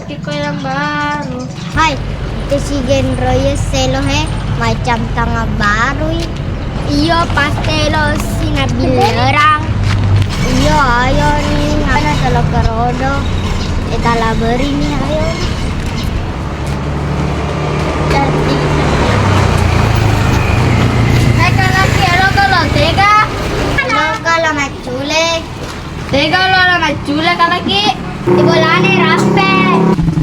pakai kue yang baru. Hai, itu si Genro ya selo he macam tangga baru ya. Iya pastelo si Nabil orang. Iya ayo nih ngana telo kerodo. Etala beri nih ayo. Cantik. Hai kalaki, halo kalau tega. Halo kalau macule. Tega lo ala macule kalaki. Di bolane rape.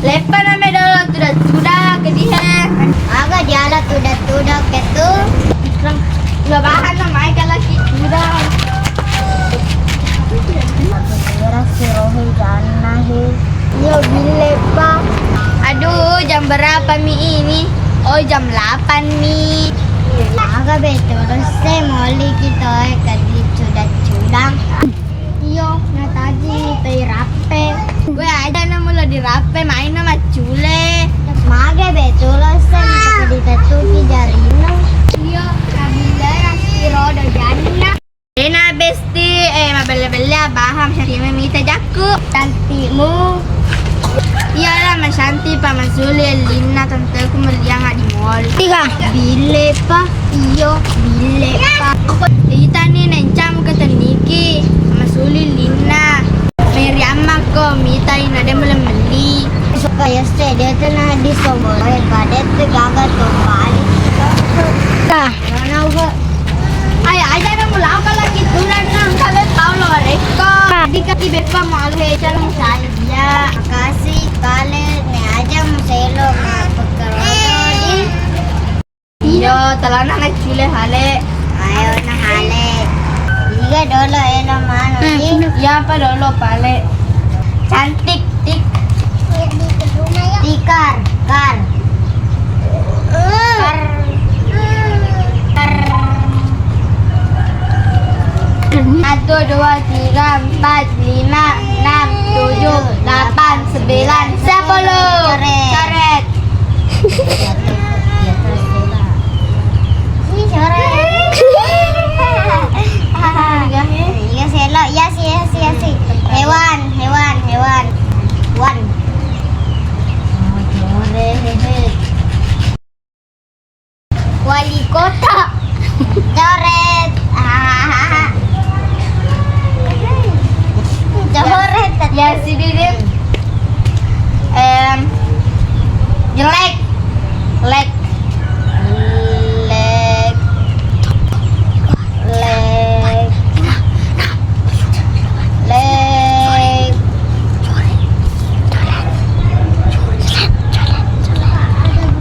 Lepa name dolo tuda kedihe. Aga diala tuda ketu. Nggak bahan namanya kalaki tuda. Era si rohe jana he. Yo bile pa. Aduh, jam berapa mi ini? Oh, jam 8 mi. Aga betul se moli kita kadi cudang. Yo na tadi tei rape. Gue ada na mula di rape main nama cule. Mage betul se kadi tetu ki jarino. Iya, kabila rasiro do janna. Ena besti, mabele-bele baham syari mita jaku. Cantikmu. Iya lah, Mas Shanti, Pak Masuli, Lina, tante aku melihat di mall. Tiga. Bile pa. Iyo bile pa. Kita nih nencam ke Teniki, Masuli, Lina. Meriam ko, mita ini ada beli. Suka ya se dia tuh nah di sobor. Kadet tuh gagal tuh balik. Nah, mana gua? Ay, aja na mula ka lagi tulan ng kalit Paulo Recto. Di ka tibepa mo alhecha ng salya. Makasih kali nih aja muselo pagkaroon. Iyo, tala na nagchule hale. Ayo na hale. Iga dolo elo mano ni. Ya pa lolo pale. Cantik tik. Tikar, kar. Kar. Satu, dua, tiga, empat, lima, enam, tujuh, delapan, sembilan, 10. Coret. Ini coret. Iya selo, ya sih. Hewan. Wan. Wali kota. Coret. Coret. Ya si Bibim. Jelek. Lek.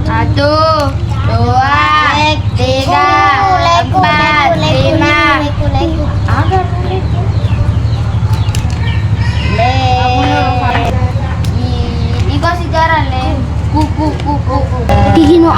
Satu, dua, tiga, empat, lima. Iko sejarah le. Kuku. Gino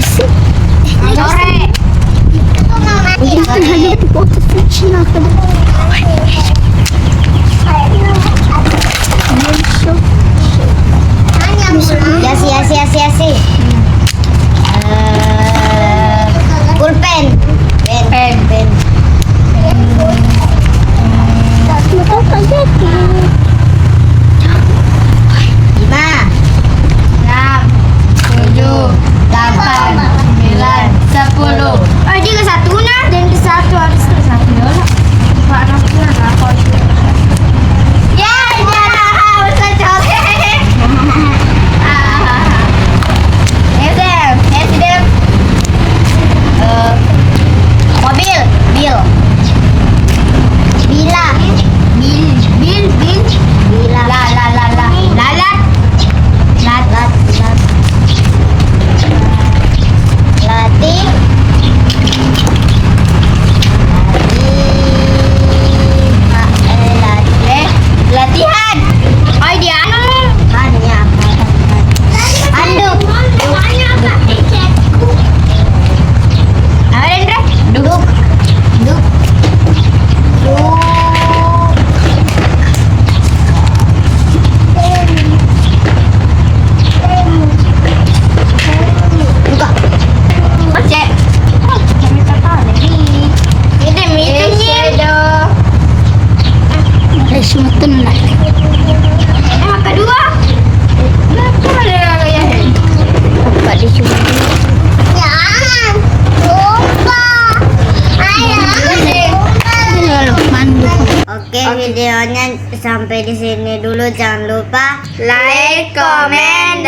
sih? Sore. Yasi. Pulpen. Pen. Lima. 6, 7, 8, 9, 10. Oh, juga satu nah, dan ke satu harus ke satu. Pak Nafsu apa? Ya, jangan harus coret. Dem. Mobil, bil. Bila. Bil. Bila. Lalat. Latih. Latihan. Oh, dia hanya anduk. Apa Rendra? Duduk. Buka. Cek. Ini meetingnya. Semua tenang. Kedua. Pak dicoba. Jangan lupa. Oke, videonya sampai di sini dulu. Jangan lupa Like, comment,